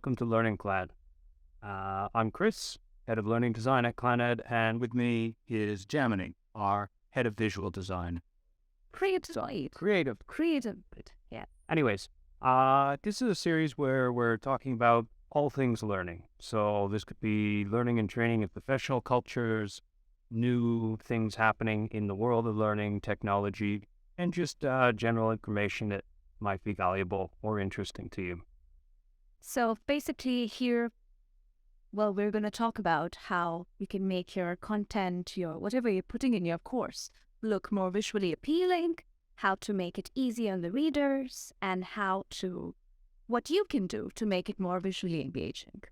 welcome to Learning Clan. I'm Chris, head of learning design at ClanEd, and with me is Jamini, our head of visual design. Creative. Yeah. Anyways, this is a series where we're talking about all things learning. So this could be learning and training in professional cultures, new things happening in the world of learning, technology, and just general information that might be valuable or interesting to you. So basically here, we're going to talk about how you can make your content, your whatever you're putting in your course, look more visually appealing, how to make it easy on the readers, and what you can do to make it more visually engaging.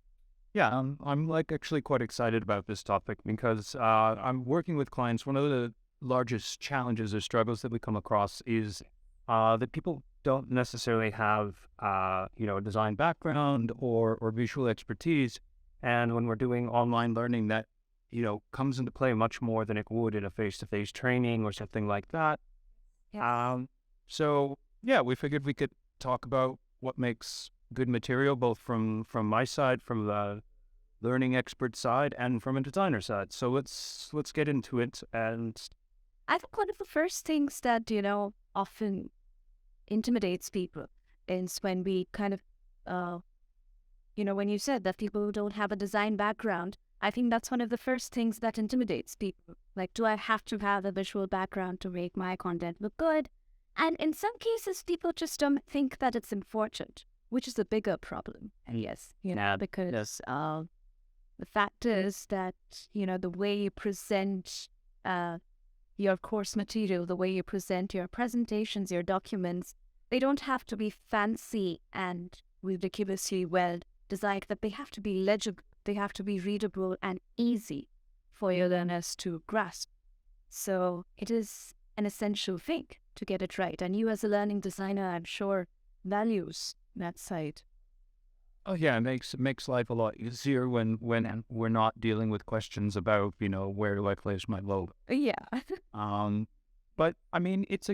Yeah, I'm actually quite excited about this topic because I'm working with clients. One of the largest challenges or struggles that we come across is that people don't necessarily have a design background or visual expertise, and when we're doing online learning, that comes into play much more than it would in a face-to-face training or something like that. Yes. So yeah, we figured we could talk about what makes good material, both from my side, from the learning expert side, and from a designer side. So let's get into it. And I think one of the first things that, often intimidates people is when we kind of, when you said that people who don't have a design background, I think that's one of the first things that intimidates people. Like, do I have to have a visual background to make my content look good? And in some cases, people just don't think that it's important, which is a bigger problem. And yes, because the fact is that, the way you present your course material, the way you present your presentations, your documents, they don't have to be fancy and ridiculously well designed, but they have to be legible, they have to be readable and easy for your learners to grasp. So it is an essential thing to get it right. And you as a learning designer, I'm sure, values that side. oh yeah, it makes life a lot easier when we're not dealing with questions about where do I place my logo. Yeah. But I mean, it's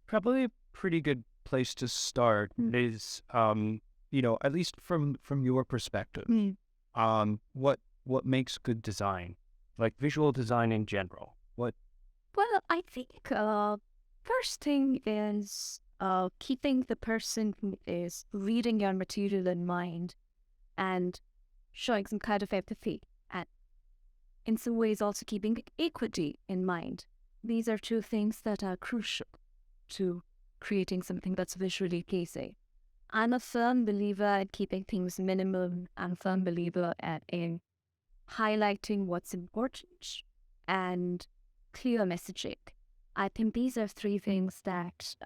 probably a pretty good place to start. Is at least from your perspective, what makes good design, like visual design in general? What? Well, I think first thing is keeping the person who is reading your material in mind and showing some kind of empathy, and in some ways also keeping equity in mind. These are two things that are crucial to creating something that's visually pleasing. I'm a firm believer in keeping things minimal. I'm a firm believer in highlighting what's important and clear messaging. I think these are three things that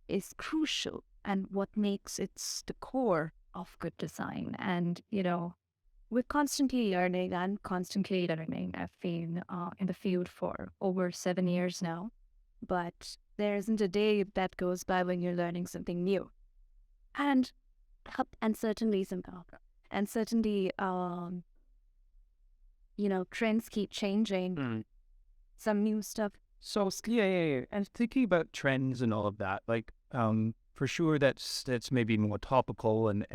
is crucial and what makes it the core of good design. And, we're constantly learning and constantly learning. I've been in the field for over 7 years now, but there isn't a day that goes by when you're learning something new. And certainly trends keep changing. Some new stuff. So yeah. And thinking about trends and all of that, like for sure that's maybe more topical and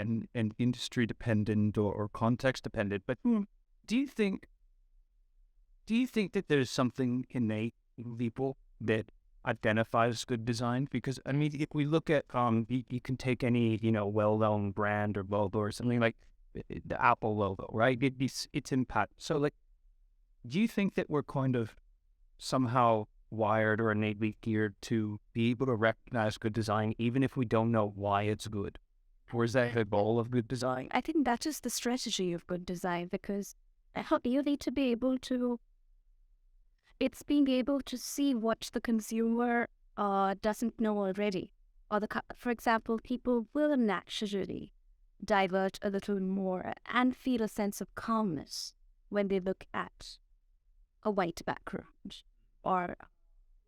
industry dependent or context dependent. But do you think that there's something innate in people that identifies good design? Because I mean, if we look at you can take any well-known brand or logo or something like the Apple logo, right? It's impact. So like, do you think that we're kind of somehow wired or innately geared to be able to recognize good design even if we don't know why it's good? Or is that the goal of good design? I think that is the strategy of good design, because you need to be able to, it's being able to see what the consumer doesn't know already. Or for example, people will naturally divert a little more and feel a sense of calmness when they look at a white background or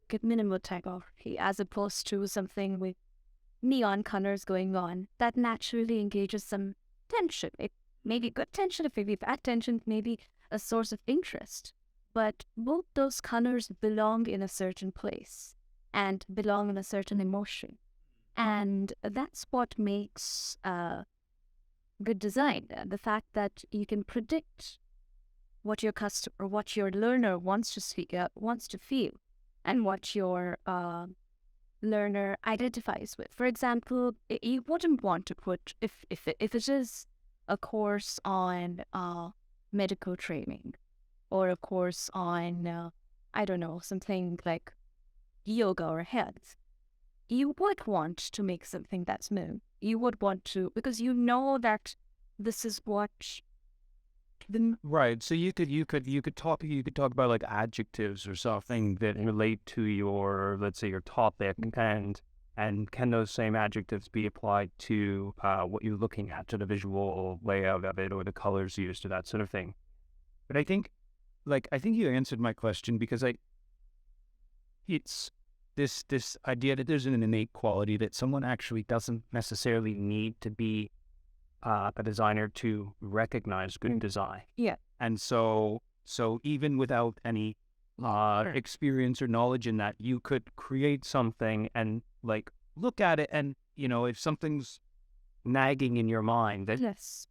get minimal typography as opposed to something with neon colors going on that naturally engages some tension. It may be good tension, if it be bad tension, it may be a source of interest. But both those colors belong in a certain place and belong in a certain emotion. And that's what makes good design. The fact that you can predict what your customer, what your learner wants to feel, and what your learner identifies with. For example, you wouldn't want to put if it is a course on medical training or a course on I don't know, something like yoga or health. You would want to make something that's new. You would want to, because you know that this is what the Right. So you could talk about like adjectives or something that relate to your, let's say, your topic, and can those same adjectives be applied to what you're looking at, to the visual layout of it or the colors used or that sort of thing. But I think you answered my question, because it's this idea that there's an innate quality that someone actually doesn't necessarily need to be a designer to recognize good design. yeah. And so even without any experience or knowledge in that, you could create something and like look at it, and if something's nagging in your mind, that Yes.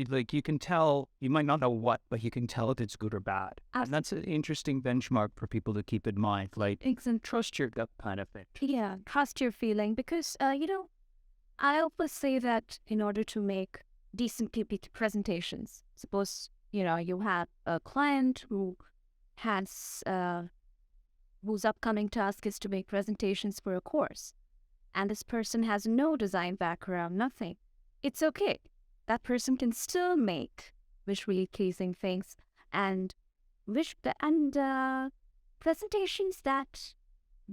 like you can tell, you might not know what, but you can tell if it's good or bad. As- And that's an interesting benchmark for people to keep in mind. Like, Exactly. trust your gut kind of thing. Yeah, trust your feeling because I always say that in order to make decent PPT presentations, suppose you have a client who has whose upcoming task is to make presentations for a course, and this person has no design background, nothing. It's okay. That person can still make visually pleasing things and presentations that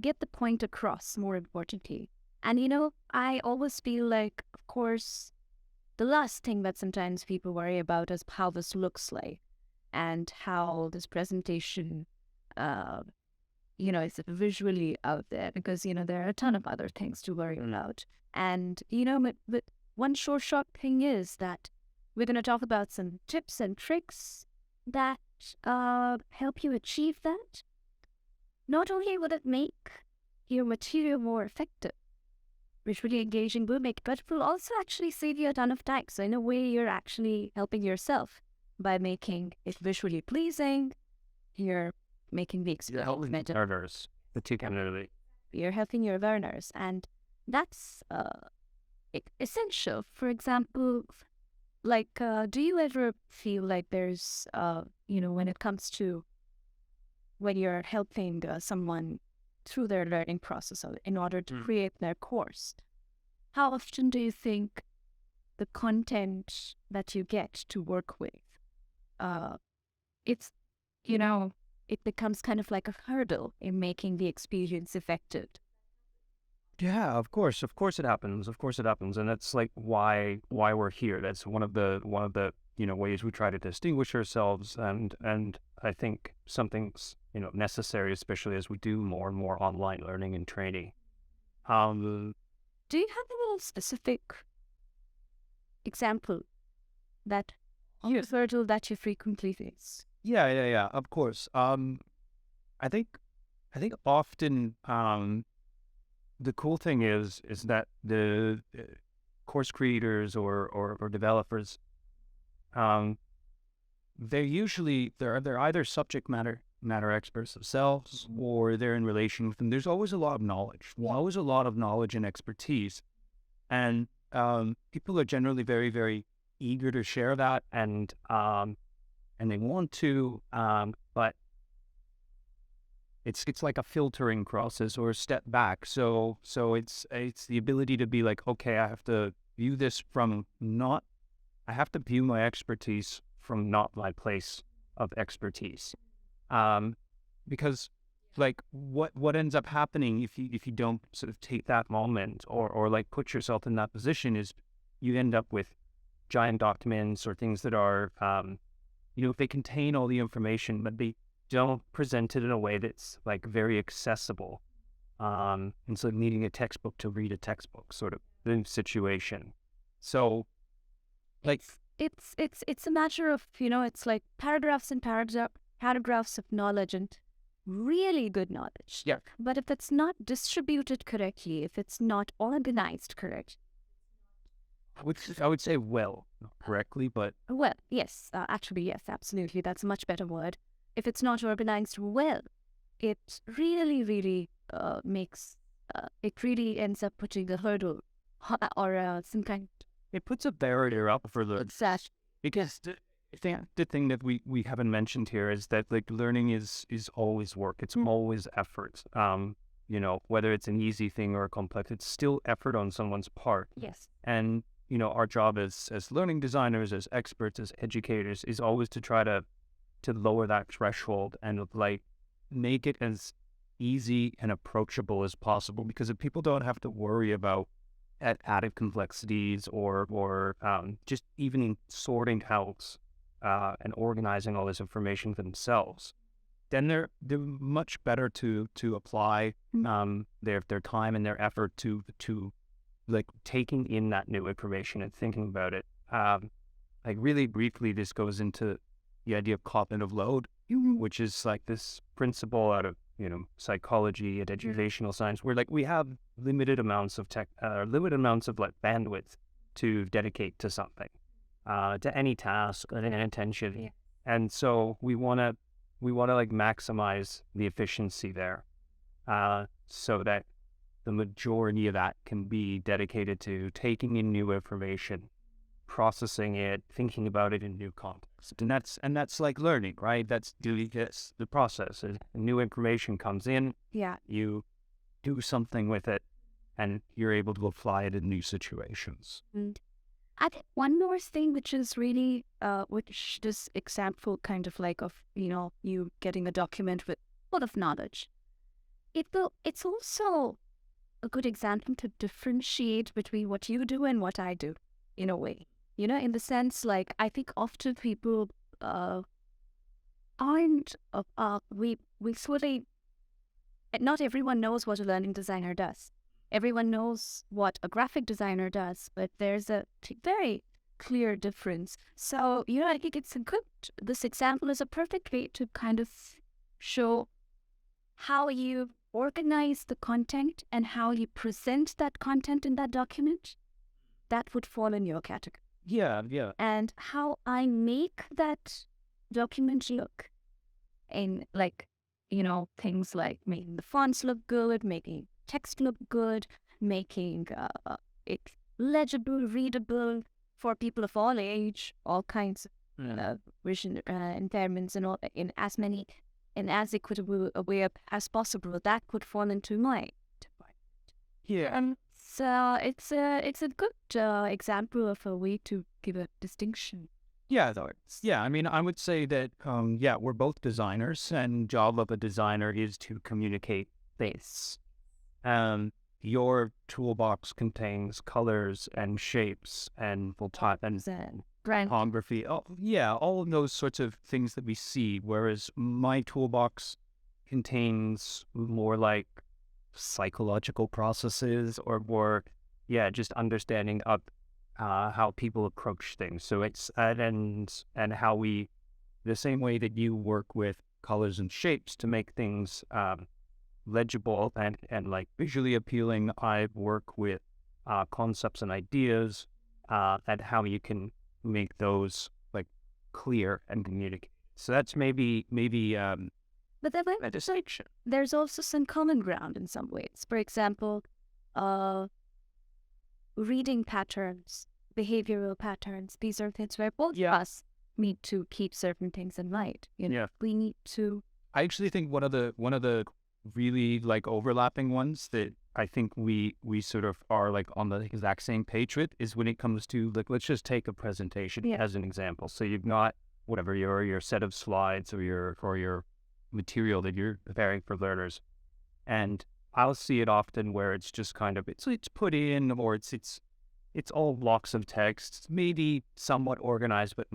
get the point across, more importantly. And I always feel like, of course, the last thing that sometimes people worry about is how this looks like and how this presentation, is visually out there, because, there are a ton of other things to worry about. And, but one short thing is that we're going to talk about some tips and tricks that help you achieve that. Not only would it make your material more effective, visually engaging will make it, but it will also actually save you a ton of time. So in a way, you're actually helping yourself by making it visually pleasing. You're making the experience better. Learners, particularly. You're helping your learners, and that's essential. For example, like, do you ever feel like there's, when it comes to when you're helping someone through their learning process in order to create their course, how often do you think the content that you get to work with, it's, it becomes kind of like a hurdle in making the experience effective? Yeah, of course it happens. Of course it happens, and that's like why we're here. That's one of the ways we try to distinguish ourselves, and I think something's necessary, especially as we do more and more online learning and training. Do you have a little specific example that hurdle that you frequently face? Yeah, of course. I think often the cool thing is that the course creators or developers, they're either subject matter experts themselves, or they're in relation with them. There's always a lot of knowledge, always a lot of knowledge and expertise, and people are generally very, very eager to share that, and they want to, but it's like a filtering process or a step back. So it's the ability to be like, okay, I have to view this from I have to view my expertise from not my place of expertise. Because like what ends up happening if you don't sort of take that moment or like put yourself in that position is you end up with giant documents or things that are, they contain all the information, but they don't present it in a way that's like very accessible. And so needing a textbook to read a textbook sort of situation. So like it's a matter of, it's like paragraphs and paragraphs of knowledge, and really good knowledge. Yeah. But if it's not distributed correctly, if it's not organized correct, I would say well, not correctly, but Well, yes, actually, yes, absolutely. That's a much better word. If it's not organized well, it really, really makes, it really ends up putting a hurdle or some kind it puts a barrier up for the of sash. because the thing that we haven't mentioned here is that like learning is always work. It's always effort. Whether it's an easy thing or a complex, it's still effort on someone's part. Yes. And our job as learning designers, as experts, as educators, is always to try to lower that threshold and like make it as easy and approachable as possible. Because if people don't have to worry about added complexities or just even sorting out and organizing all this information themselves, then they're much better to apply their time and their effort to like taking in that new information and thinking about it. Like really briefly, this goes into the idea of cognitive load, which is like this principle out of psychology and educational science, where like we have limited amounts of like bandwidth to dedicate to something, to any task and attention, and so we want to like maximize the efficiency there, so that the majority of that can be dedicated to taking in new information, processing it, thinking about it in new context. And that's like learning, right? That's the process. As new information comes in, Yeah. you do something with it, and you're able to apply it in new situations. And I think one more thing, which is really, which this example kind of like of, you getting a document with full of knowledge. It's also a good example to differentiate between what you do and what I do, in a way. In the sense, like, I think often people aren't, we sort of, not everyone knows what a learning designer does. Everyone knows what a graphic designer does, but there's a very clear difference. So, I think this example is a perfect way to kind of show how you organize the content and how you present that content in that document. That would fall in your category. Yeah. And how I make that document look in, like, things like making the fonts look good, making text look good, making it legible, readable for people of all age, all kinds of vision impairments, and all in as equitable a way as possible. That could fall into my department. Yeah. So it's a good example of a way to give a distinction. Yeah, though. Yeah, I mean, I would say that, we're both designers, and job of a designer is to communicate this. Your toolbox contains colors and shapes and type and typography. Oh, yeah, all of those sorts of things that we see. Whereas my toolbox contains more like psychological processes or more, just understanding of how people approach things. So it's and how we, the same way that you work with colors and shapes to make things legible and like visually appealing, I work with concepts and ideas and how you can make those like clear and communicate. So that's maybe but then a distinction. There's also some common ground in some ways. For example, reading patterns, behavioral patterns. These are things where both of us need to keep certain things in mind. We need to. I actually think one of the really like overlapping ones that I think we sort of are like on the exact same page with is when it comes to like, let's just take a presentation as an example. So you've got whatever your set of slides or your material that you're preparing for learners, and I'll see it often where it's just kind of it's put in, or it's all blocks of text, maybe somewhat organized, but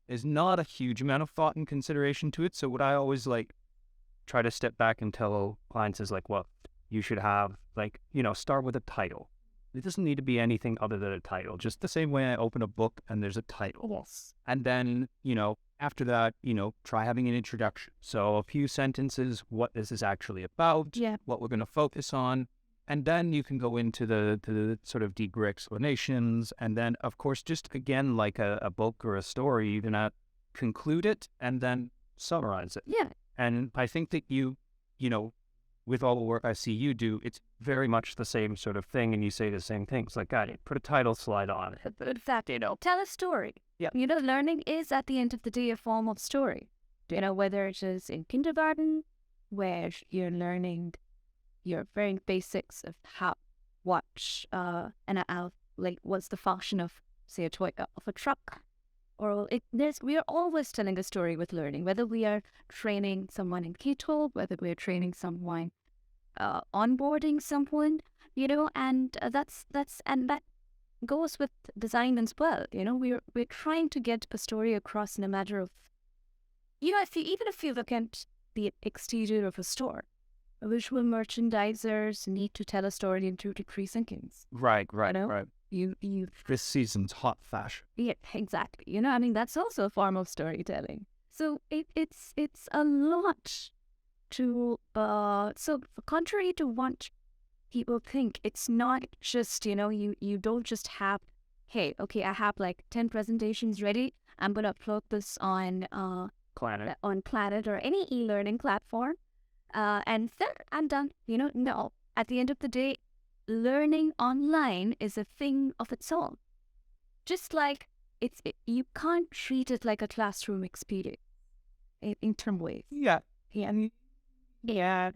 there's not a huge amount of thought and consideration to it. So what I always like try to step back and tell clients is like, well, you should have like, start with a title. It doesn't need to be anything other than a title. Just the same way I open a book and there's a title. Yes. And then, after that, try having an introduction. So a few sentences, what this is actually about, what we're going to focus on, And then you can go into the sort of deeper explanations. And then, of course, just again, like a book or a story, you're going to conclude it and then summarize it. Yeah. And I think that you know, with all the work I see you do, it's very much the same sort of thing. And you say the same things like, God, put a title slide on it. Exactly. Tell a story. Yeah. Learning is at the end of the day a form of story. Whether it is in kindergarten, where you're learning your very basics of what's the function of, say, of a truck, or we are always telling a story with learning. Whether we are training someone in K-12, whether we are training someone, onboarding someone, and that goes with design as well. We're trying to get a story across in a matter of, if you look at the exterior of a store, visual merchandisers need to tell a story in 2 to 3 seconds. Right. You This season's hot fashion. Yeah, exactly. That's also a form of storytelling. So it's a lot to so contrary to what people think, it's not just, you don't just have, hey, okay, I have like 10 presentations ready. I'm gonna upload this on Planet or any e-learning platform. And then I'm done. No. At the end of the day, learning online is a thing of its own. Just like you can't treat it like a classroom experience in some ways. Yeah. Yeah.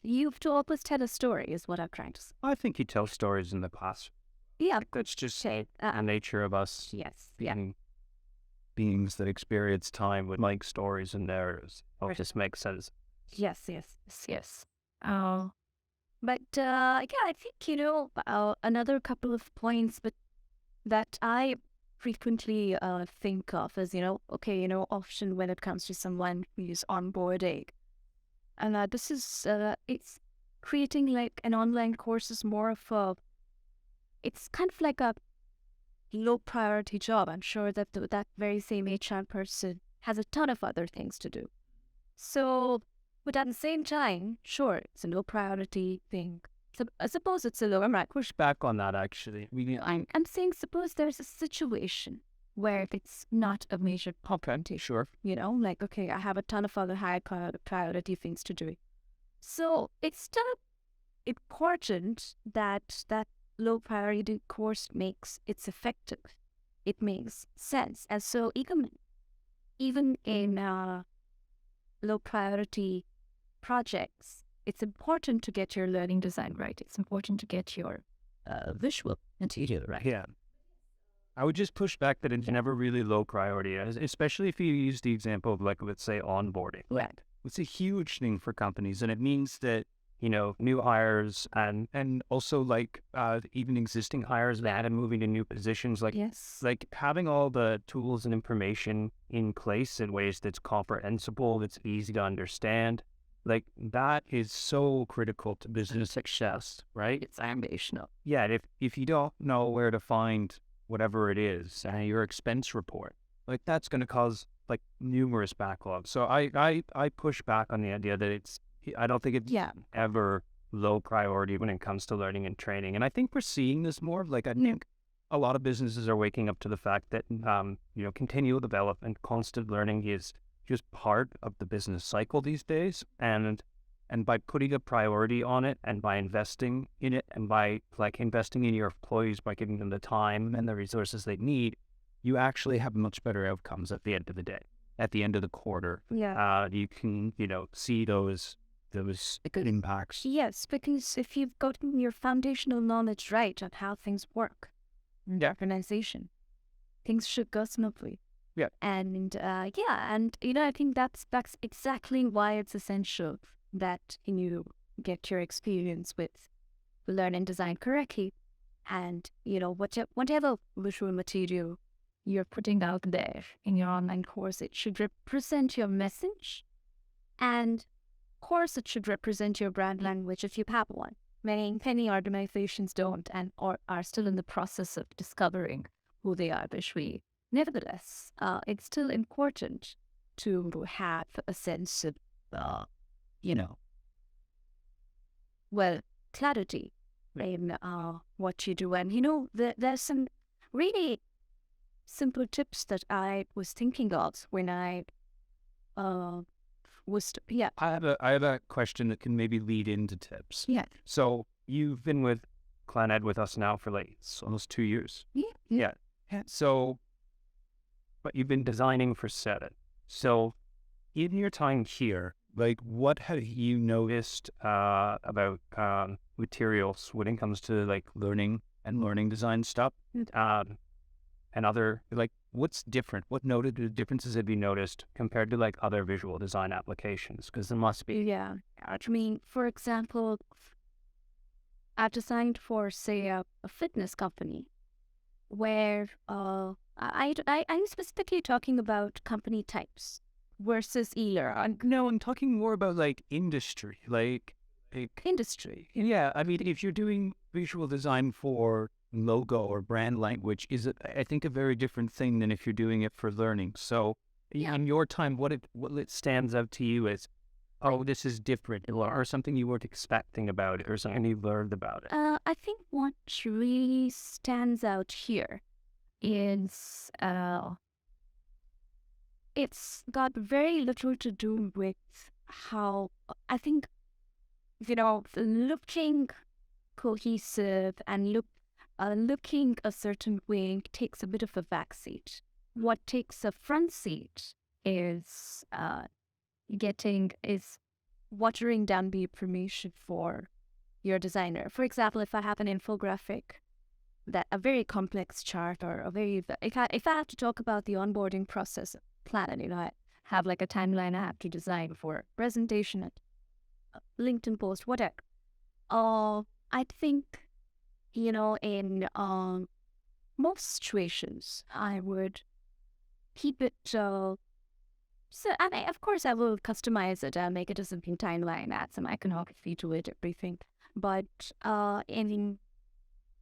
You have to always tell a story, is what I'm trying to say. I think you tell stories in the class. Yeah. That's just the nature of us. Yes. Being beings that experience time with like stories and narratives. It just makes sense. Yes. But I think, another couple of points that I frequently think of is, often when it comes to someone who's onboarding, and this is, it's creating like an online course is more of it's kind of like a low priority job. I'm sure that that very same HR person has a ton of other things to do. So, but at the same time, sure, it's a low priority thing. So I suppose it's a low. I'm right. Push back on that, actually. I'm saying, suppose there's a situation where it's not a major Okay, sure. Like, okay, I have a ton of other high priority things to do. So it's still important that that low priority course makes it's effective. It makes sense. And so even in low priority projects, it's important to get your learning design right. It's important to get your visual material right. Yeah. I would just push back that it's never really low priority, especially if you use the example of, like, let's say, onboarding. Right. It's a huge thing for companies, and it means that, new hires and also like even existing hires that and moving to new positions, like, yes, like having all the tools and information in place in ways that's comprehensible, that's easy to understand. Like, that is so critical to business success, right? It's foundational. Yeah, if you don't know where to find whatever it is, your expense report, like, that's going to cause like numerous backlogs. So I push back on the idea that I don't think it's ever low priority when it comes to learning and training. And I think we're seeing this more. Like, I think a lot of businesses are waking up to the fact that continual development, constant learning is just part of the business cycle these days. And by putting a priority on it, and by investing in it, and by investing in your employees, by giving them the time and the resources they need, you actually have much better outcomes at the end of the day, at the end of the quarter. Yeah. You can, see those impacts. Yes, because if you've gotten your foundational knowledge right on how things work in the organization, things should go smoothly. Yeah. And I think that's exactly why it's essential that you get your experience with learn and design correctly. And, whatever visual material you're putting out there in your online course, it should represent your message. And of course, it should represent your brand language if you have one. Many organizations don't or are still in the process of discovering who they are visually. Nevertheless, it's still important to have a sense of, clarity in what you do. And, there's some really simple tips that I was thinking of when I yeah. I have a question that can maybe lead into tips. Yeah. So you've been with Clan with us now for it's almost 2 years. Yeah. So, but you've been designing for 7. So in your time here, what have you noticed about materials when it comes to learning design stuff? And other, what's different? What noted differences have you noticed compared to other visual design applications? Because there must be. Yeah. I mean, for example, I've designed for, say, a fitness company where I'm specifically talking about company types versus e-learning. No, I'm talking more about industry, Industry. Yeah, I mean, if you're doing visual design for logo or brand language, I think, a very different thing than if you're doing it for learning. So, in your time, what it stands out to you is, oh, this is different, or something you weren't expecting about it, or something you learned about it. I think what really stands out here is it's got very little to do with how I think looking cohesive and looking a certain way takes a bit of a backseat. What takes a front seat is watering down the information for your designer. For example, if I have an infographic, that a very complex chart, or if I have to talk about the onboarding process plan, I have a timeline I have to design for presentation, LinkedIn post, whatever. I think in most situations I would keep it. So, of course, I will customize it and make it a simple timeline, add some iconography to it, everything. But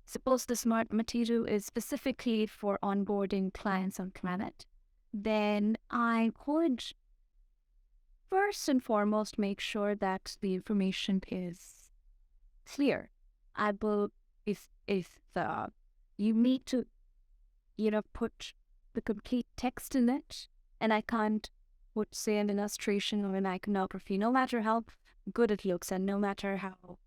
suppose the smart material is specifically for onboarding clients on Planet, then I would first and foremost make sure that the information is clear. I will, if you need to, put the complete text in it, and I can't put, say, an illustration or an iconography, no matter how good it looks, and no matter how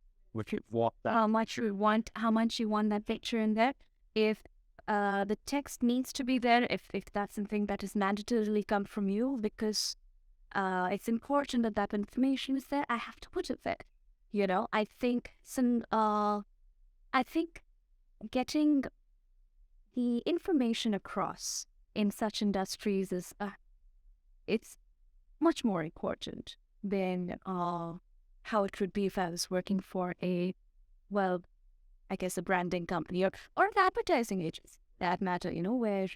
much you want that picture in there. If the text needs to be there, if that's something that is mandatorily come from you, because it's important that information is there, I have to put it there. I think getting the information across in such industries is it's much more important than how it would be if I was working for a branding company or an advertising agency, that matter, where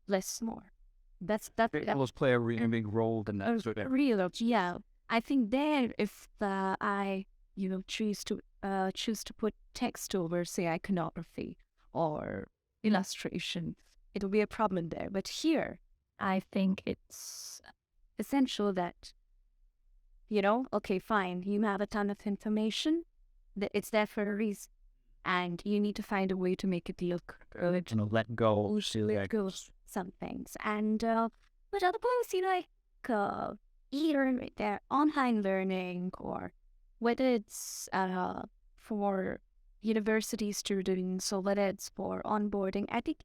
less more. That will play a really big role in that sort of. Yeah. I think there, if I choose to put text over, say, iconography or illustration, it'll be a problem there. But here, I think it's essential that okay, fine, you have a ton of information, that it's there for a reason, and you need to find a way to make it look good. Let go. Some things, and but other things, e-learning, online learning, or whether it's for university students or whether it's for onboarding, I think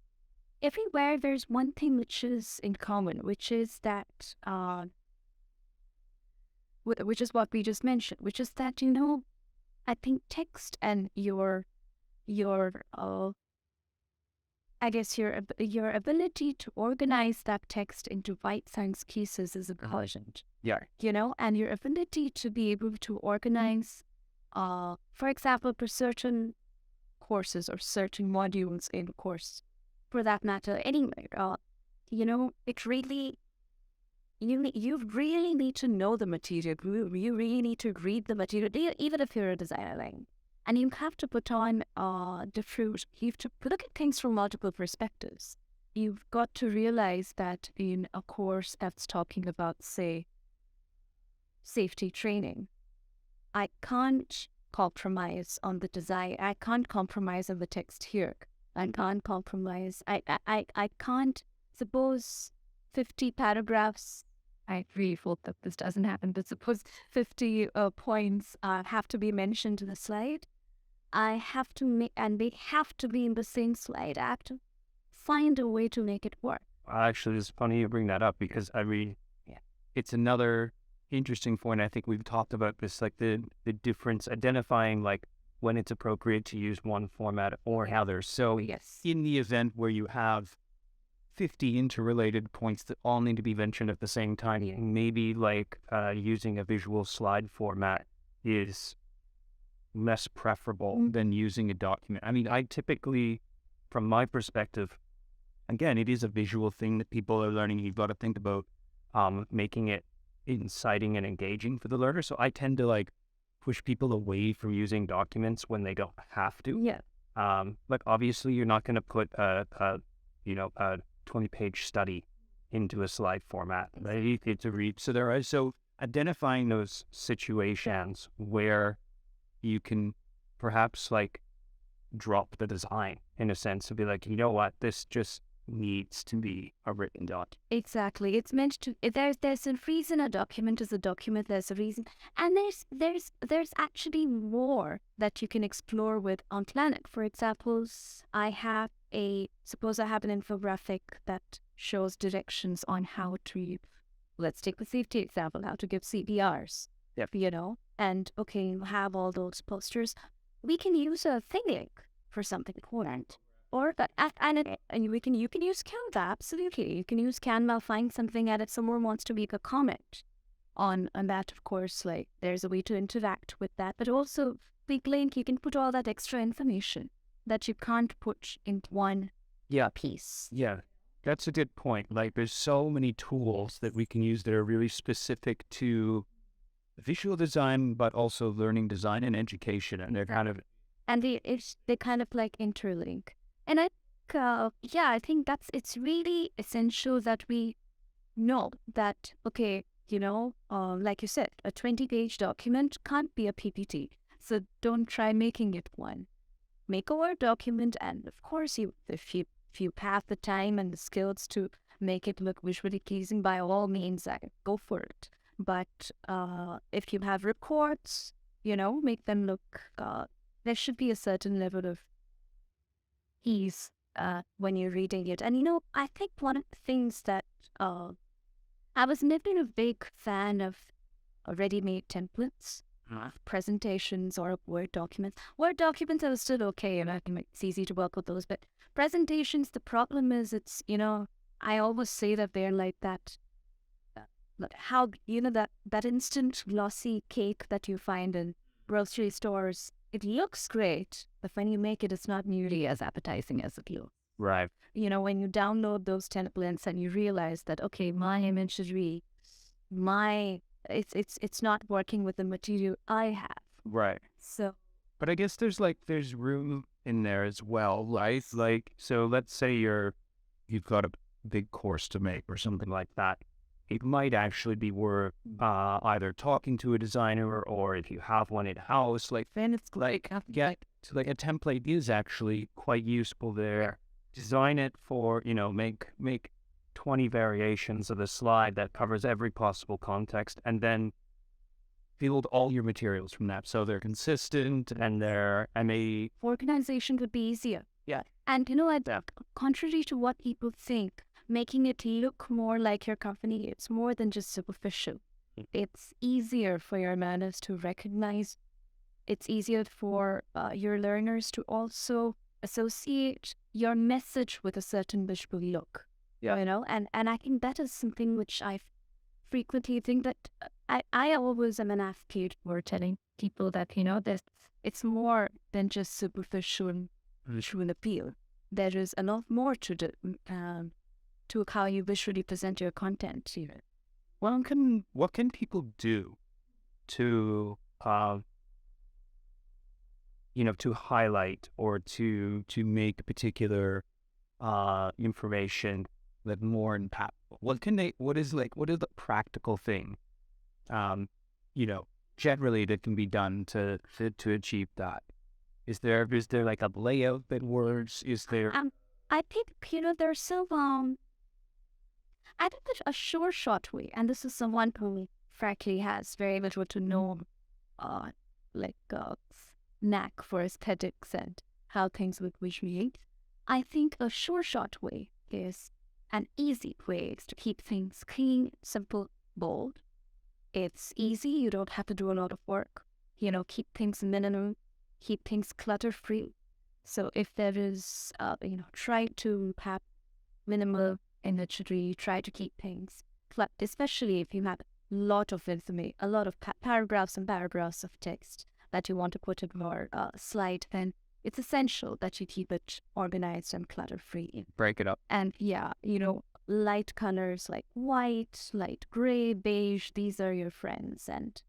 everywhere there's one thing which is in common, which is that which is what we just mentioned, which is that I think text and your ability to organize that text into bite-sized pieces is important. Yeah. And your ability to be able to organize, for example, for certain courses or certain modules in a course, for that matter, anyway, it really, you really need to know the material. You really need to read the material, even if you're a designer. And you have to put on you have to look at things from multiple perspectives. You've got to realize that in a course that's talking about, say, safety training, I can't compromise on the design. I can't compromise on the text here. I can't compromise. I can't suppose 50 paragraphs. I really hope that this doesn't happen, but suppose 50 points have to be mentioned in the slide. I have to make, and they have to be in the same slide. I have to find a way to make it work. Actually, it's funny you bring that up because it's another interesting point. I think we've talked about this, like the difference, identifying like when it's appropriate to use one format or another. So in the event where you have 50 interrelated points that all need to be mentioned at the same time, maybe like using a visual slide format is less preferable than using a document. I mean, I typically, from my perspective, again, it is a visual thing that people are learning. You've got to think about making it inciting and engaging for the learner. So I tend to like push people away from using documents when they don't have to. Yeah. Like obviously you're not going to put a 20-page study into a slide format. Right? It's a read. So identifying those situations where you can perhaps like drop the design in a sense and be like, you know what, this just needs to be a written document. Exactly. It's meant to. There's a reason a document is a document. There's a reason, and there's actually more that you can explore with on Planet. For example, suppose I have an infographic that shows directions on how to. Let's take the safety example. How to give CPRs. Yep. And okay, you have all those posters. We can use a thing link for something important. Or you can use Canva, absolutely. You can use Canva, find something, and if someone wants to make a comment on that, of course, like there's a way to interact with that. But also, big link, you can put all that extra information that you can't put in one piece. Yeah, that's a good point. Like there's so many tools that we can use that are really specific to visual design, but also learning design and education. And they're kind of... And they kind of like interlink. And I think it's really essential that we know that, okay, like you said, a 20-page document can't be a PPT. So don't try making it one. Make a Word document, and of course, if you have the time and the skills to make it look visually pleasing, by all means, go for it. But if you have reports, make them look. There should be a certain level of ease when you're reading it. And I think one of the things that I was never a big fan of ready-made templates, presentations, or Word documents. Word documents are still okay, it's easy to work with those. But presentations, the problem is I always say that they're like that. How that instant glossy cake that you find in grocery stores. It looks great, but when you make it, it's not nearly as appetizing as it looks. Right. When you download those templates and you realize that, okay, my imagery, it's not working with the material I have. Right. So. But I guess there's room in there as well, right? Like, so let's say you've got a big course to make or something like that. It might actually be worth either talking to a designer or if you have one in-house, then it's like a template is actually quite useful there. Design it for, make 20 variations of the slide that covers every possible context, and then build all your materials from that. So they're consistent and organization would be easier. Yeah. And contrary to what people think, making it look more like your company, it's more than just superficial. It's easier for your learners to recognize. It's easier for your learners to also associate your message with a certain visual look. Yeah. And I think that is something which I frequently think that I always am an advocate for telling people that, that it's more than just superficial visual appeal. There is a lot more to do. To how you visually present your content, even. What can people do to to highlight or to make a particular information that more impactful? What is the practical thing generally that can be done to achieve that? Is there like a layout that works? Is there I think there's some I think that a sure shot way, and this is someone who frankly has very little to no uh like knack for aesthetics and how things would visually. I think a sure shot way is an easy way is to keep things clean, simple, bold. It's easy, you don't have to do a lot of work. Keep things minimal, keep things clutter free. So if there is try to have minimal imagery, try to keep things flat, especially if you have a lot of information, a lot of paragraphs and paragraphs of text that you want to put in your slide, then it's essential that you keep it organized and clutter-free. break it up? And yeah, light colors like white, light gray, beige, these are your friends. And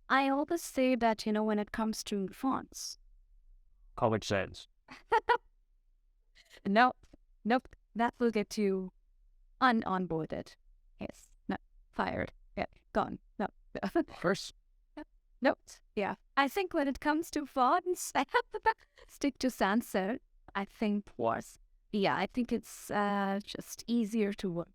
I always say that, when it comes to fonts, College sense. nope, nope, that will get you onboarded. Yes, no, fired. Yeah, gone. No. First, Nope. Yeah. I think when it comes to fonts, I have to stick to sans serif. I think I think it's just easier to work.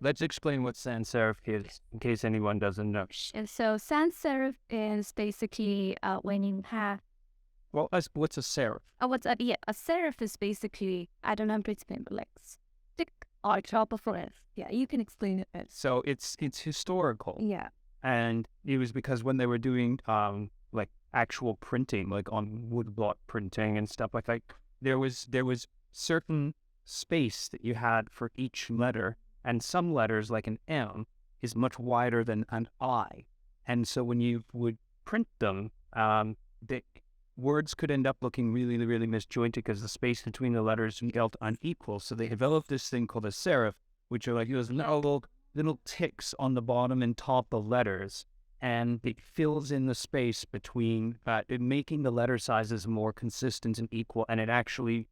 let's explain what sans serif is in case anyone doesn't know. And so sans serif is basically when you have Well, what's a serif? a serif is basically, I don't know how to explain, but like stick on top of it. Yeah, you can explain it. So it's historical. Yeah. And it was because when they were doing like actual printing, like on woodblock printing and stuff like that, there was certain space that you had for each letter, and some letters like an M is much wider than an I, and so when you would print them, the words could end up looking really, really misjointed because the space between the letters felt unequal. So they developed this thing called a serif, which are like those little ticks on the bottom and top of letters, and it fills in the space between, making the letter sizes more consistent and equal, and it actually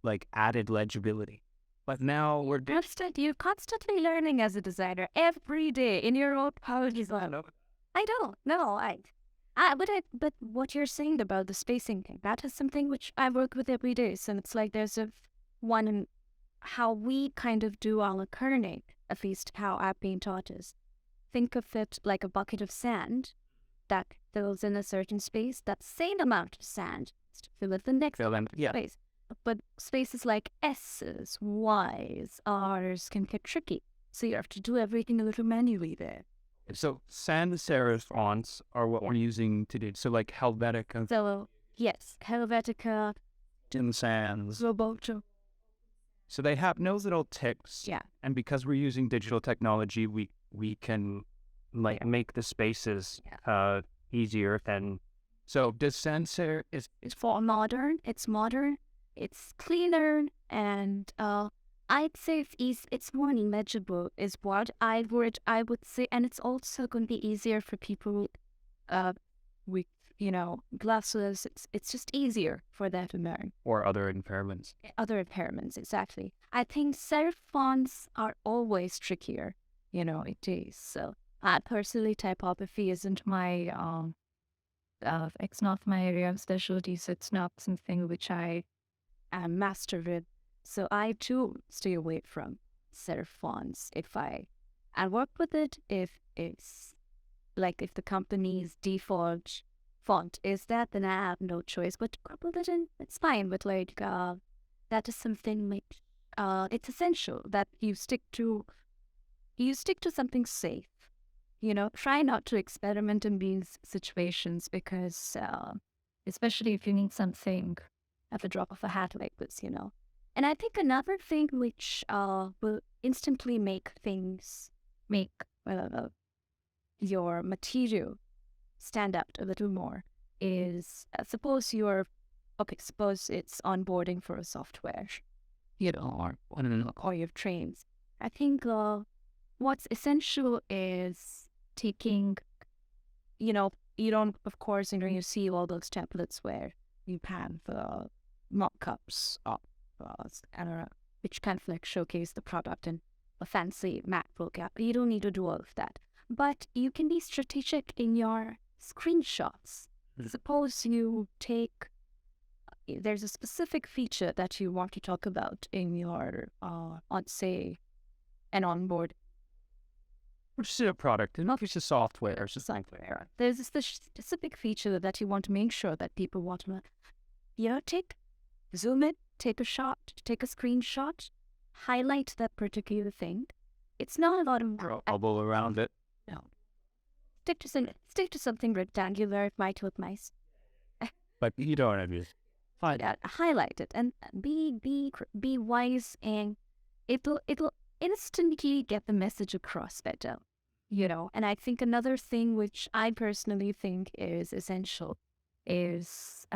like added legibility. But now You're constantly learning as a designer every day in your own apologies. I don't know. But what you're saying about the spacing thing, that is something which I work with every day. So it's like there's one in how we kind of do our kerning, at least how I've been taught is, think of it like a bucket of sand that fills in a certain space. That same amount of sand is to fill in the next space. But spaces like S's, Y's, R's can get tricky. So you have to do everything a little manually there. So sans serif fonts are what we're using to do. So like Helvetica. So yes, Helvetica, Tim Sans. Roboto. So they have no little ticks. Yeah. And because we're using digital technology, we can like make the spaces easier. And so does sans serif is for modern. It's modern. It's cleaner, and I'd say it's more legible is what I would say, and it's also going to be easier for people with glasses. It's just easier for them to learn. Or other impairments. Other impairments, exactly. I think serif fonts are always trickier. It is. So personally, typography isn't my it's not my area of specialty, so it's not something which I am master with. So I too stay away from serif fonts if I work with it if it's like if the company's default font is that, then I have no choice but to work with it, and it's fine. But like that is something like it's essential that you stick to something safe. Try not to experiment in these situations because especially if you need something at the drop of a hat like this, And I think another thing which will instantly make your material stand out a little more is suppose it's onboarding for a software, or you've trained. I think what's essential is taking, you don't, of course, you see all those templates where you have mock-ups which kind of like showcase the product in a fancy MacBook app. You don't need to do all of that. But you can be strategic in your screenshots. Suppose you take, there's a specific feature that you want to talk about in your, on say, an onboard. Which is a product, and not just a software. Software. There's a specific feature that you want to make sure that people want to, zoom in, take a shot, take a screenshot, highlight that particular thing. It's not a lot of bubble around it. No. Stick to something rectangular. It might look nice. But you don't have it. Fine. Yeah, highlight it and be wise, and it'll instantly get the message across better. And I think another thing which I personally think is essential is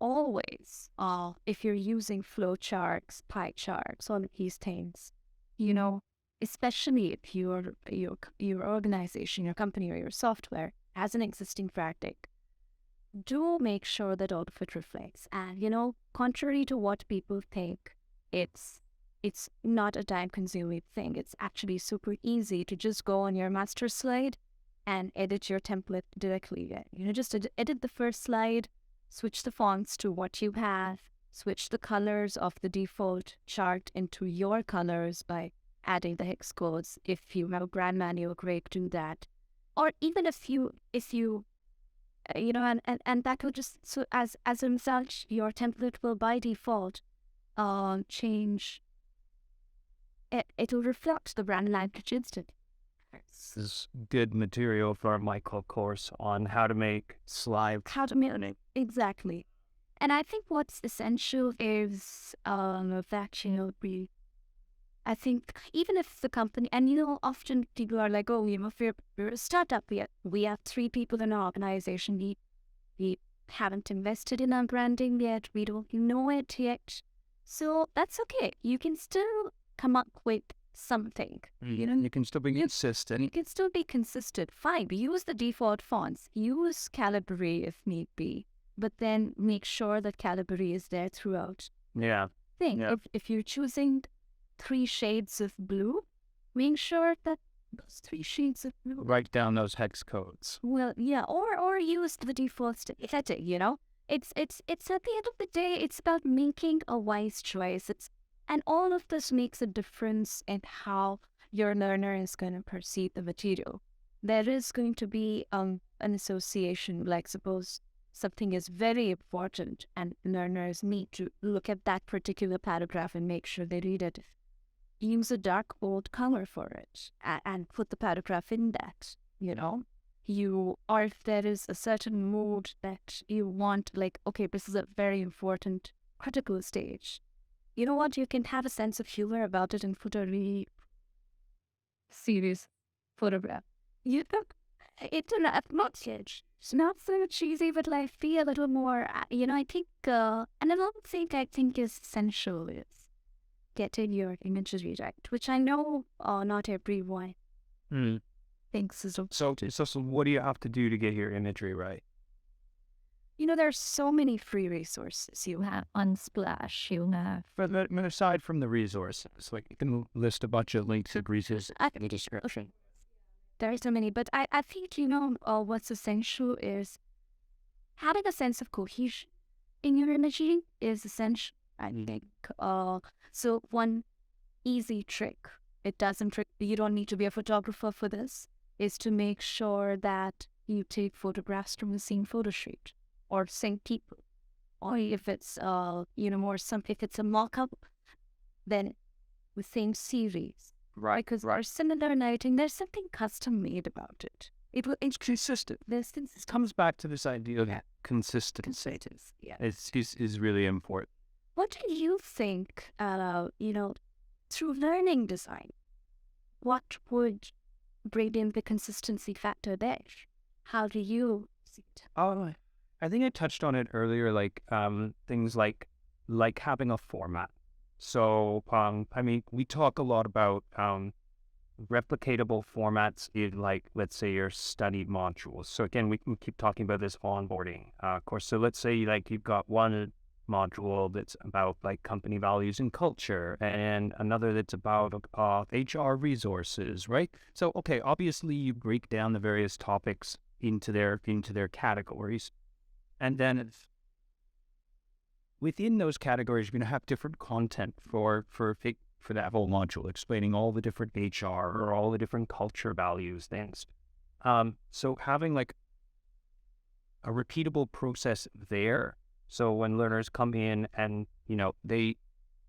always, if you're using flowcharts, pie charts, all of these things, especially if your organization, your company, or your software has an existing practice, do make sure that all of it reflects. And, contrary to what people think, it's not a time-consuming thing. It's actually super easy to just go on your master slide and edit your template directly. Just edit the first slide, switch the fonts to what you have, switch the colors of the default chart into your colors by adding the hex codes. If you have a brand manual, great, do that. Or even if you and that will just, so as a result, your template will by default change. It'll reflect the brand language instantly. This is good material for a micro course on how to make slides. How to make it. Exactly. And I think what's essential is that, I think even if the company, and often people are like, oh, if we're a startup, we have 3 people in our organization, we haven't invested in our branding yet, we don't know it yet. So that's okay. You can still come up with something. You can still be consistent. You can still be consistent. Fine. Use the default fonts. Use Calibri if need be. But then make sure that Calibri is there throughout. Yeah. If you're choosing 3 shades of blue, make sure that those 3 shades of blue. Write down those hex codes. Well, yeah, or use the default setting. It's at the end of the day, it's about making a wise choice. And all of this makes a difference in how your learner is going to perceive the material. There is going to be an association, like suppose something is very important and learners need to look at that particular paragraph and make sure they read it. Use a dark bold color for it and put the paragraph in that, or if there is a certain mood that you want, like, okay, this is a very important critical stage. You know what? You can have a sense of humor about it and put a really serious photograph. It's not so cheesy, but like be a little more, I think, and another thing I think is essential is getting your imagery right, which I know not everyone thinks is. So what do you have to do to get your imagery right? There's so many free resources. You have Unsplash, you have... But aside from the resources, like you can list a bunch of links and resources. There are so many, but I think, what's essential is having a sense of cohesion in your imagery is essential, I think. So one easy trick, you don't need to be a photographer for this, is to make sure that you take photographs from the same photo shoot. Or same people, or if it's if it's a mock-up, then the same series, right? Because our similar lighting, there's something custom made about it. It's consistent. There's consistent. It comes back to this idea of consistency. Yeah, is really important. What do you think? Through learning design, what would bring in the consistency factor there? How do you see it? I think I touched on it earlier, like things like having a format. So, we talk a lot about replicatable formats in, like, let's say your study modules. So again, we keep talking about this onboarding course. So let's say like you've got one module that's about like company values and culture, and another that's about HR resources, right? So, okay, obviously you break down the various topics into their categories. And then within those categories, you're going to have different content for that whole module, explaining all the different HR or all the different culture values things. So having like a repeatable process there. So when learners come in and,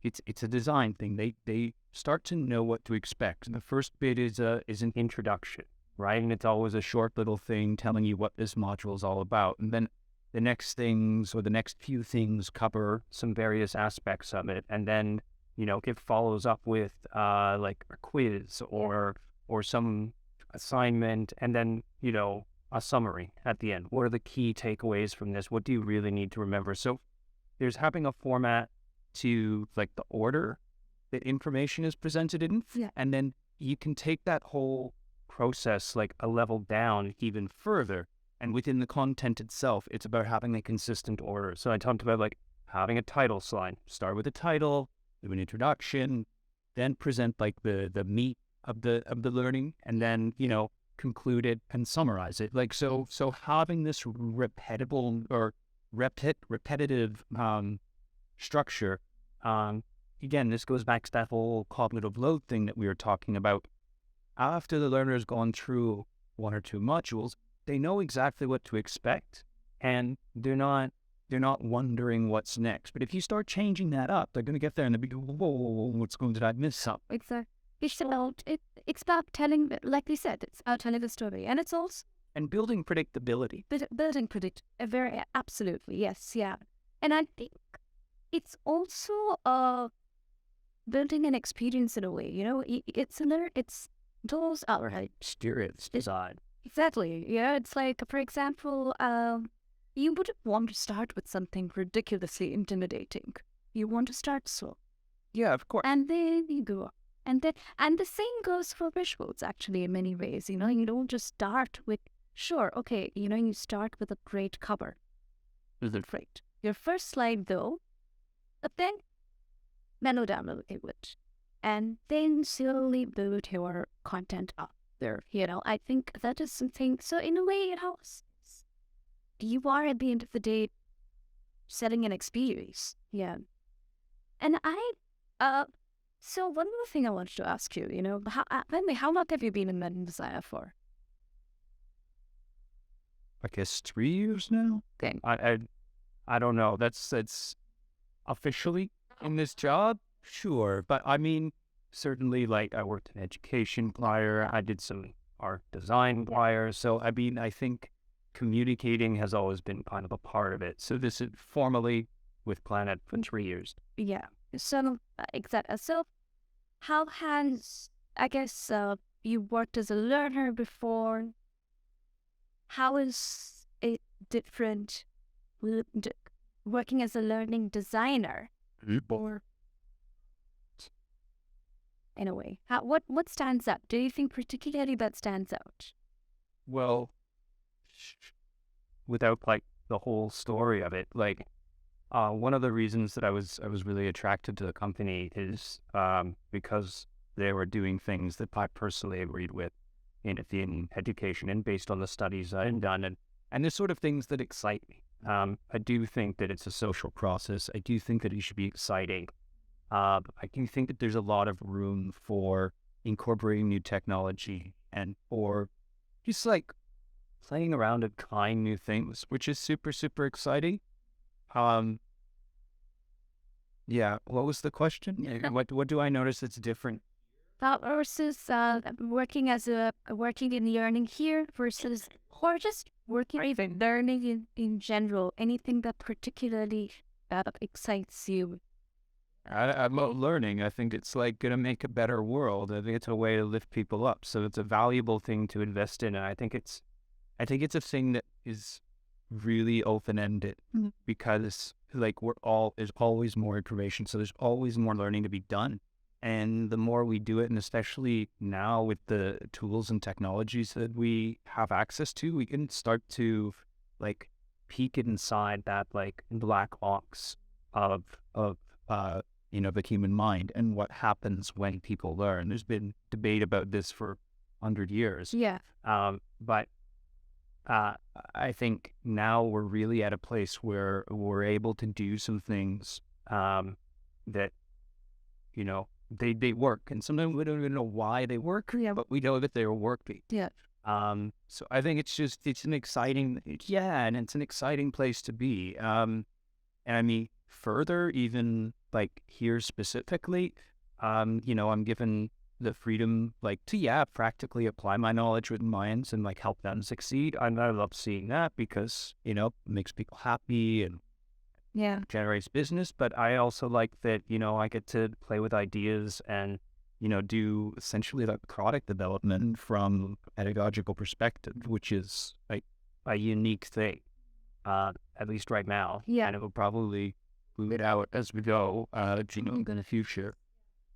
it's a design thing. They start to know what to expect. And the first bit is an introduction, right? And it's always a short little thing telling you what this module is all about. And then the next things or the next few things cover some various aspects of it. And then, it follows up with like a quiz or some assignment, and then, a summary at the end. What are the key takeaways from this? What do you really need to remember? So there's having a format to like the order that information is presented in. Yeah. And then you can take that whole process like a level down even further. And within the content itself, it's about having a consistent order. So I talked about like having a title slide. Start with a title, do an introduction, then present like the meat of the learning, and then, conclude it and summarize it. Like so having this repetitive structure. Again, this goes back to that whole cognitive load thing that we were talking about. After the learner's gone through one or two modules, they know exactly what to expect, and they're not wondering what's next. But if you start changing that up, they're going to get there and they'll be, whoa, did I miss something? Exactly. It's about telling, like we said, it's about telling the story, and it's also and building predictability. Building very absolutely, yes, yeah. And I think it's also building an experience in a way. It's those outright Experience design. Exactly. Yeah, it's like, for example, you wouldn't want to start with something ridiculously intimidating. You want to start slow. Yeah, of course. And then you go up. And the same goes for visuals, actually, in many ways. You don't just start with, sure, okay, you start with a great cover. Great. Your first slide, though, but then mellow down a little bit. And then slowly build your content up there. I think that is something. So in a way, you are at the end of the day selling an experience. Yeah. And so one more thing I wanted to ask you, how long have you been in Medicine Desire for? I guess 3 years now. Okay. I don't know. That's officially in this job, sure. But I mean, certainly, like I worked in education prior. I did some art design prior. So I mean, I think communicating has always been kind of a part of it. So this is formally with Planet for 3 years. Yeah. So exactly. So how has, I guess, you worked as a learner before? How is it different working as a learning designer? Or in a way, what stands out? Do you think particularly that stands out? Well, without like the whole story of it, like one of the reasons that I was really attracted to the company is because they were doing things that I personally agreed with in education, and based on the studies I had done, and the sort of things that excite me. I do think that it's a social process. I do think that it should be exciting. I do think that there's a lot of room for incorporating new technology and for just like playing around and trying new things, which is super, super exciting. Yeah. What was the question? What do I notice that's different? Versus working in learning here versus, or just working or even learning in general, anything that particularly excites you? I love learning. I think it's like going to make a better world. I think it's a way to lift people up. So it's a valuable thing to invest in. And I think it's a thing that is really open-ended because like there's always more information. So there's always more learning to be done. And the more we do it, and especially now with the tools and technologies that we have access to, we can start to like peek inside that like black box of the human mind and what happens when people learn. There's been debate about this for 100 years. Yeah. But uh, I think now we're really at a place where we're able to do some things that, they work. And sometimes we don't even know why they work, Yeah. but we know that they're working. Yeah. So I think it's an exciting, and it's an exciting place to be. And I mean, further, even like here specifically, I'm given the freedom, like, to, practically apply my knowledge with minds and like help them succeed. And I love seeing that because, it makes people happy and Yeah. generates business. But I also like that, I get to play with ideas and, do essentially like product development from a pedagogical perspective, which is like a unique thing, at least right now. Yeah. And it will probably move it out as we go, in the future.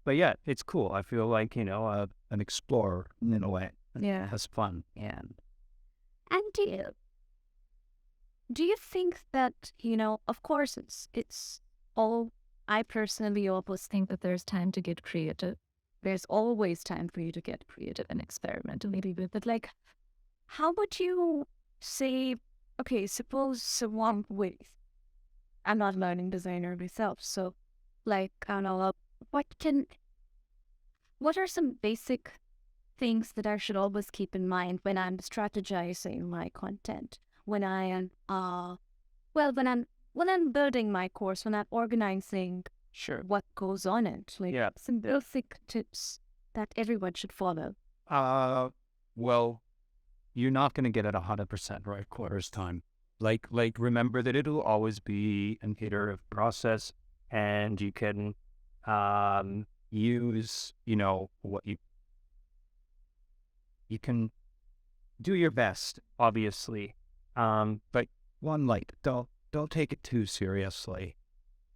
But yeah, it's cool. I feel like, an explorer in a way. Yeah. Has fun. Yeah. And do you think that, of course it's all, I personally always think that there's time to get creative. There's always time for you to get creative and experiment a little bit. But like, how would you say, okay, suppose someone with, I'm not a learning designer myself, so like, I don't know, what are some basic things that I should always keep in mind when I'm strategizing my content, when I am, when I'm building my course, when I'm organizing Sure. what goes on it, like Yeah. some basic tips that everyone should follow. Well, you're not going to get it 100% right quarters time. Like remember that it'll always be an iterative process, and you can use, what you can do your best, obviously. But one, like, don't take it too seriously.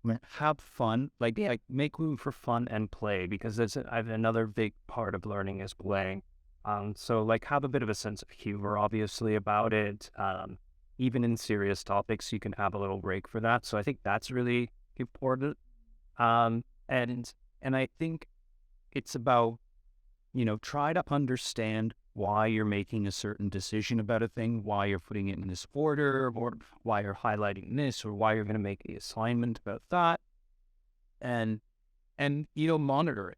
I mean, have fun, like make room for fun and play, because that's another big part of learning is playing. So like have a bit of a sense of humor, obviously, about it. Even in serious topics, you can have a little break for that. So I think that's really important. And I think it's about, try to understand why you're making a certain decision about a thing, why you're putting it in this order, or why you're highlighting this, or why you're going to make the assignment about that, and monitor it,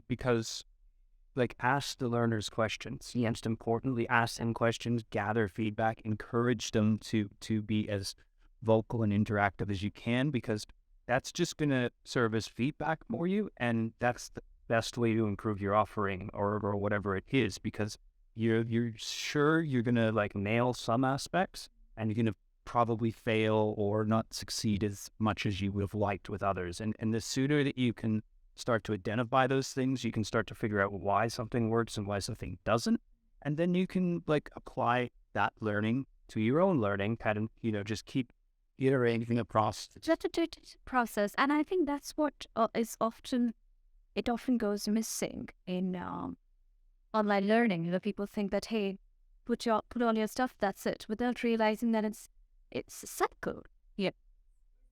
because like ask the learners questions. Most importantly, ask them questions, gather feedback, encourage them to be as vocal and interactive as you can, because that's just going to serve as feedback for you, and that's the best way to improve your offering or whatever it is, because you're sure you're going to like nail some aspects, and you're going to probably fail or not succeed as much as you would have liked with others. And the sooner that you can start to identify those things, you can start to figure out why something works and why something doesn't. And then you can like apply that learning to your own learning, kind of, just keep iterating the process. Just a process. And I think that's what it often goes missing in online learning. People think that, hey, put on your stuff, that's it, without realizing that it's a cycle. Yeah.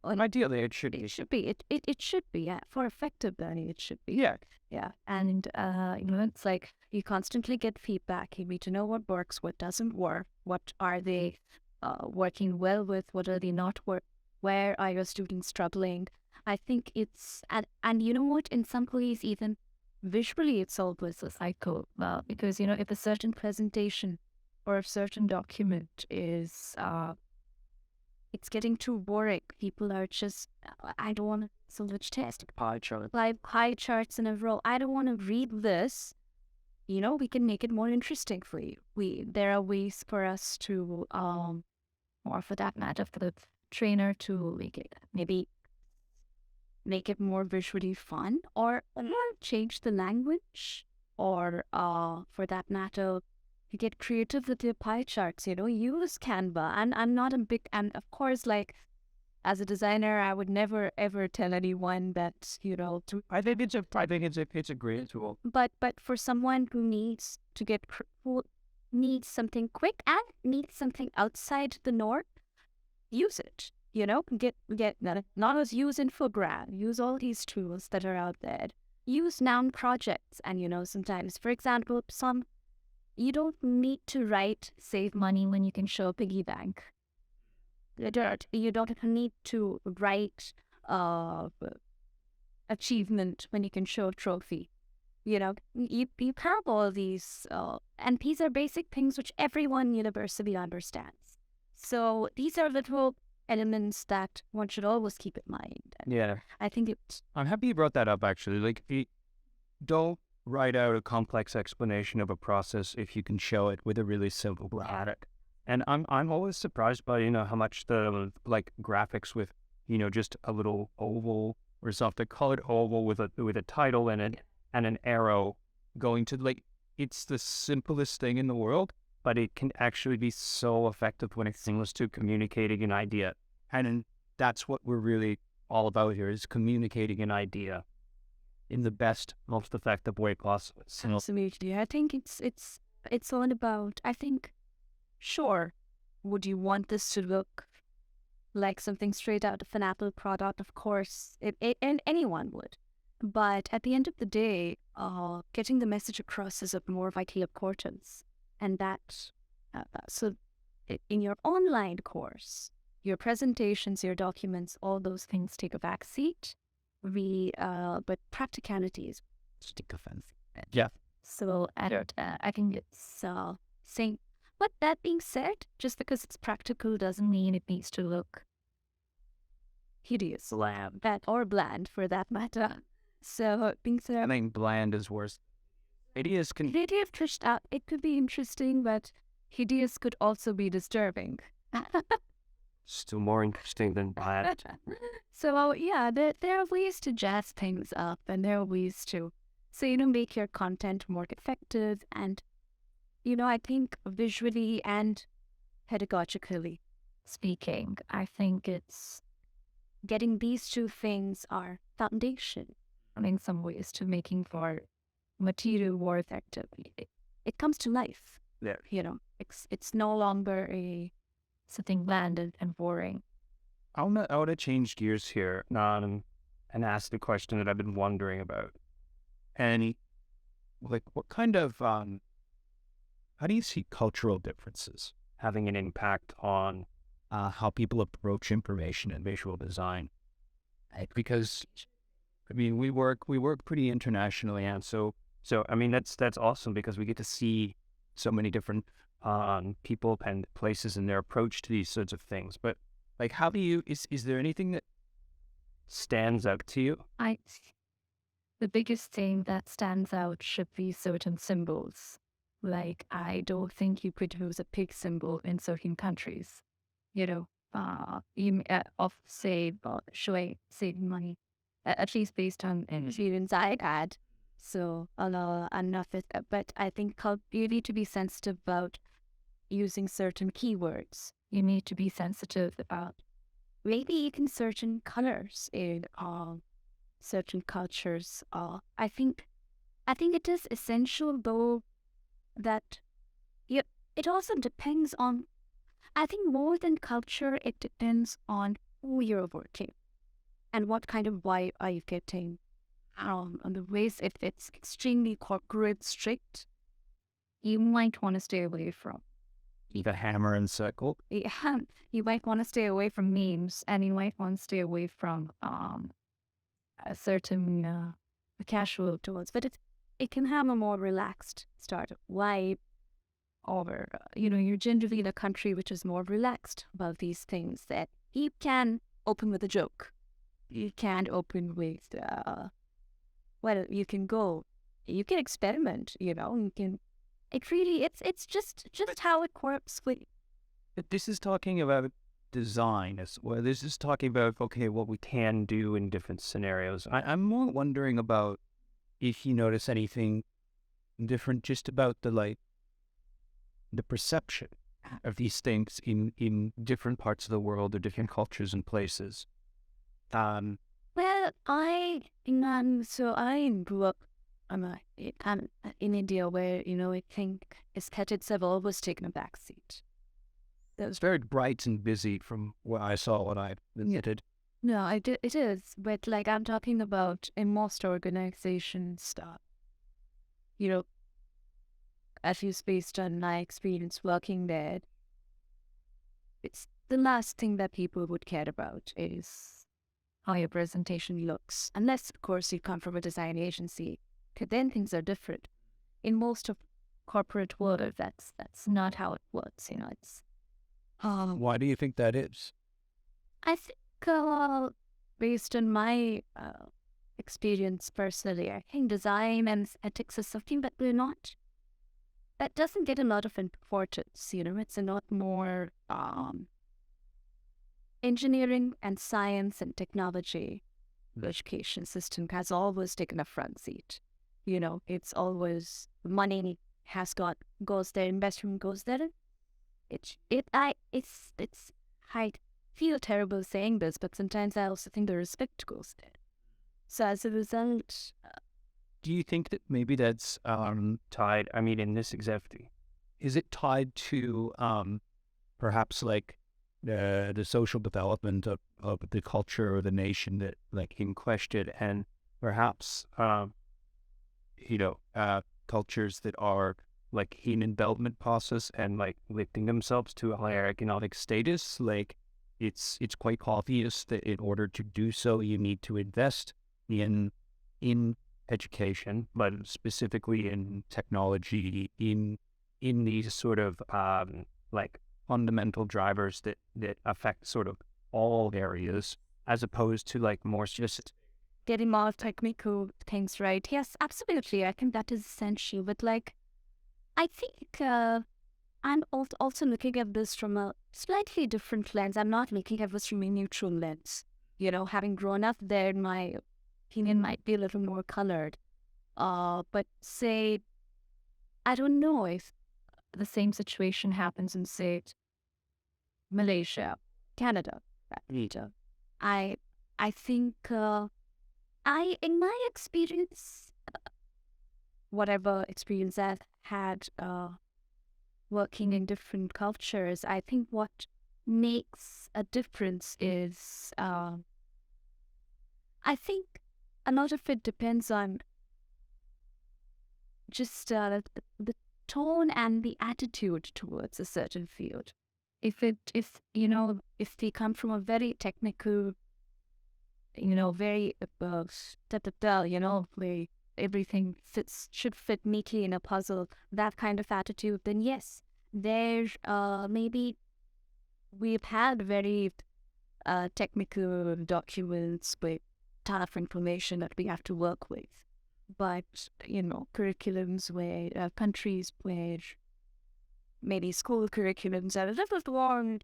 Ideally, it should be. It should be. Yeah. For effective learning, it should be. Yeah. Yeah. And it's like you constantly get feedback. You need to know what works, what doesn't work, what are they working well with, what are they not where are your students struggling. I think it's and you know what, in some ways even visually it's always a cycle, because if a certain presentation or a certain document is it's getting too boring, people are just I don't want so much text, like pie charts in a row, I don't want to read this. We can make it more interesting for you. There are ways for us to or for that matter for the trainer to make it more visually fun, or change the language, or for that matter, you get creative with your pie charts. Use Canva. And I'm not a big, and of course, like as a designer, I would never ever tell anyone that I think it's a great tool. But for someone who needs to who needs something quick and needs something outside the norm, use it. Get not as use Infograph, use all these tools that are out there. Use noun projects, and sometimes, for example, some You don't need to write save money when you can show a piggy bank. You don't need to write achievement when you can show a trophy. You have all these, and these are basic things which everyone universally understands. So these are little elements that one should always keep in mind. And Yeah. I think it's I'm happy you brought that up, actually. Like, don't write out a complex explanation of a process if you can show it with a really simple graphic. And I'm always surprised by, how much the, like, graphics with, just a little oval or something, colored oval with a title in it and an arrow going to, like, it's the simplest thing in the world, but it can actually be so effective when it's seamless to communicating an idea. And that's what we're really all about here, is communicating an idea in the best, most effective way possible. So, absolutely. I think it's all about. I think, sure, would you want this to look like something straight out of an Apple product? Of course, and anyone would. But at the end of the day, getting the message across is of more vital importance. And that, so in your online course, your presentations, your documents, all those things take a back seat. But practicalities take a front seat. yeah. So, and I think it's saying. But that being said, just because it's practical doesn't mean it needs to look hideous, bland, or bland for that matter. So, being I said, think bland is worse. Hideous can... hideous pushed out, it could be interesting, but hideous could also be disturbing. Still more interesting than bland. So, yeah, there are ways to jazz things up, and there are ways to, make your content more effective and, I think visually and pedagogically speaking, I think it's getting these two things are foundation in some ways to making for material more effective. It comes to life. Yeah. It's no longer something bland and boring. I want to change gears here and ask the question that I've been wondering about. And, like, what kind of, how do you see cultural differences having an impact on how people approach information and visual design? Because, I mean, we work pretty internationally, and so I mean, that's awesome because we get to see so many different people and places and their approach to these sorts of things. But, like, how do you, is there anything that stands out to you? The biggest thing that stands out should be certain symbols. Like, I don't think you could use a pig symbol in certain countries. You of showing saving money, at least based on experience I had. So, enough. But I think you need to be sensitive about using certain keywords. You need to be sensitive about maybe even certain colors in certain cultures. I think it is essential, though, that it also depends on. I think more than culture, it depends on who you're working and what kind of vibe are you getting. On the ways, if it's extremely corporate strict, you might want to stay away from. The hammer and sickle. Yeah, you might want to stay away from memes, and you might want to stay away from a certain casual tools. But it can have a more relaxed startup vibe. Or, you're generally in a country which is more relaxed about these things, that you can open with a joke. You can open with, you can experiment, you can, it's just how it works with. But this is talking about design as well. This is talking about, okay, what we can do in different scenarios. I'm more wondering about if you notice anything different just about the perception of these things in different parts of the world or different cultures and places. Well, I grew up in India, where I think aesthetics have always taken a backseat. It's very bright and busy from what I saw when I visited. No, it is, but like I'm talking about in most organization stuff. at least based on my experience working there, it's the last thing that people would care about is how your presentation looks. Unless, of course, you come from a design agency, 'cause then things are different. In most of corporate world, that's not how it works. It's Why do you think that is? I think based on my experience personally, I think design and ethics is something that doesn't get a lot of importance. It's a lot more engineering and science and technology. The education system has always taken a front seat. It's always money goes there, investment goes there. I feel terrible saying this, but sometimes I also think the respect goes there. So as a result, Do you think that maybe that's tied? I mean, in this example, is it tied to perhaps like the social development of the culture or the nation that like in question, and perhaps cultures that are like in development process and like lifting themselves to a higher economic status, like it's quite obvious that in order to do so, you need to invest in education, but specifically in technology, in these sort of like fundamental drivers that affect sort of all areas, as opposed to like more just getting more technical things right. Yes, absolutely. I think that is essential. But like, I think I'm also looking at this from a slightly different lens. I'm not looking at this from a neutral lens. Having grown up there, my opinion might be a little more colored. But say, I don't know if the same situation happens in, say, Malaysia, Canada, that region. I think in my experience, whatever experience I've had working in different cultures, I think what makes a difference is I think a lot of it depends on just the tone and the attitude towards a certain field. If they come from a very technical, very where everything should fit neatly in a puzzle, that kind of attitude, then yes, there maybe we've had very technical documents with ton of information that we have to work with. But, curriculums where countries where maybe school curriculums are a little more,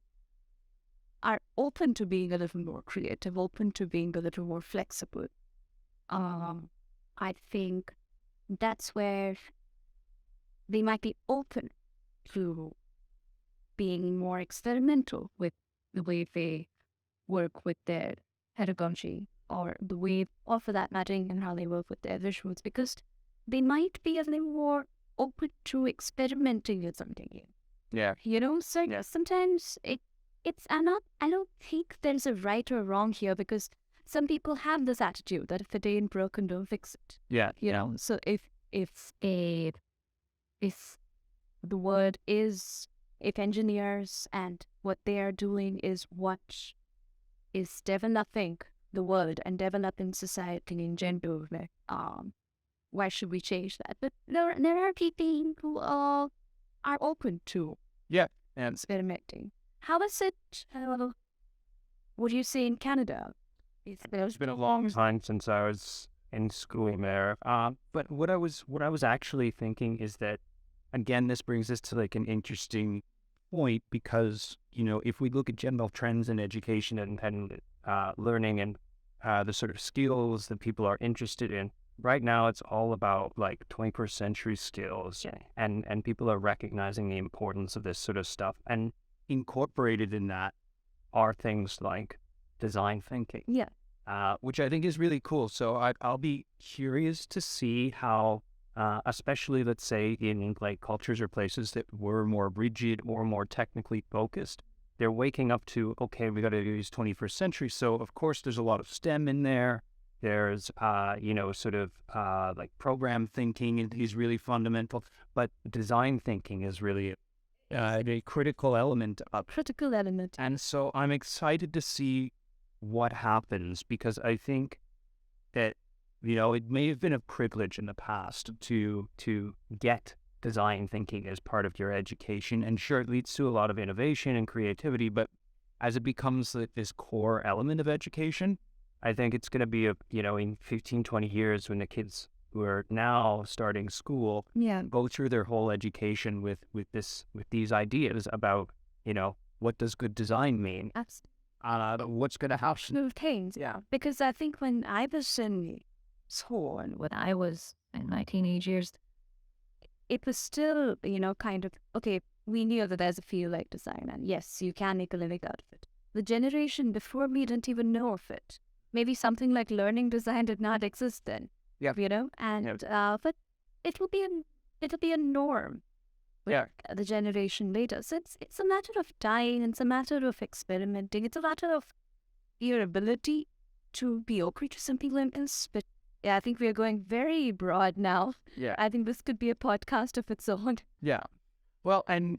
are open to being a little more creative, open to being a little more flexible. I think that's where they might be open to being more experimental with the way they work with their pedagogy, or the way, or for that matter, and how they work with their visuals, because they might be a little more open to experimenting with something. yeah. So sometimes I don't think there's a right or wrong here, because some people have this attitude that if it ain't broken, don't fix it. Yeah. So if the word is, if engineers and what they are doing is what is developing the world and developing society in general, why should we change that? But there are people who are open to and experimenting. How is it? What do you say in Canada? It's been a long time since I was in school there. But what I was actually thinking is that, again, this brings us to like an interesting point, because if we look at general trends in education and learning and the sort of skills that people are interested in, right now it's all about like 21st century skills, and people are recognizing the importance of this sort of stuff, and incorporated in that are things like design thinking, which I think is really cool. So I'll be curious to see how, especially let's say in like cultures or places that were more rigid or more technically focused, they're waking up to, okay, we got to use 21st century. So of course there's a lot of STEM in there. There's, sort of like program thinking is really fundamental, but design thinking is really a critical element of. Critical element. And so I'm excited to see what happens, because I think that, it may have been a privilege in the past to get design thinking as part of your education. And sure, it leads to a lot of innovation and creativity, but as it becomes this core element of education, I think it's going to be in 15, 20 years, when the kids who are now starting school go through their whole education with these ideas about, what does good design mean? What's going to happen? Absolute things. Yeah. Because I think when I was in school and when I was in my teenage years, it was still, kind of, okay, we knew that there's a field like design, and yes, you can make a living out of it. The generation before me didn't even know of it. Maybe something like learning design did not exist then. Yeah. And but it'll be a norm. Yeah. The generation later. So it's a matter of time. It's a matter of experimenting. It's a matter of your ability to be open to something like this. But yeah, I think we are going very broad now. Yeah. I think this could be a podcast of its own. Yeah. Well, and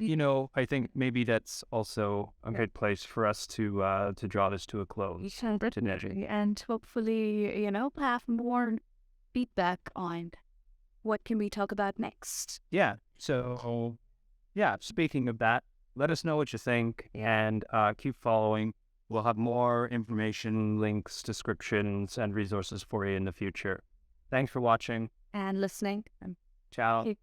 I think maybe that's also a good place for us to draw this to a close. And hopefully, have more feedback on what can we talk about next. Yeah. So, speaking of that, let us know what you think, and keep following. We'll have more information, links, descriptions, and resources for you in the future. Thanks for watching and listening. Ciao.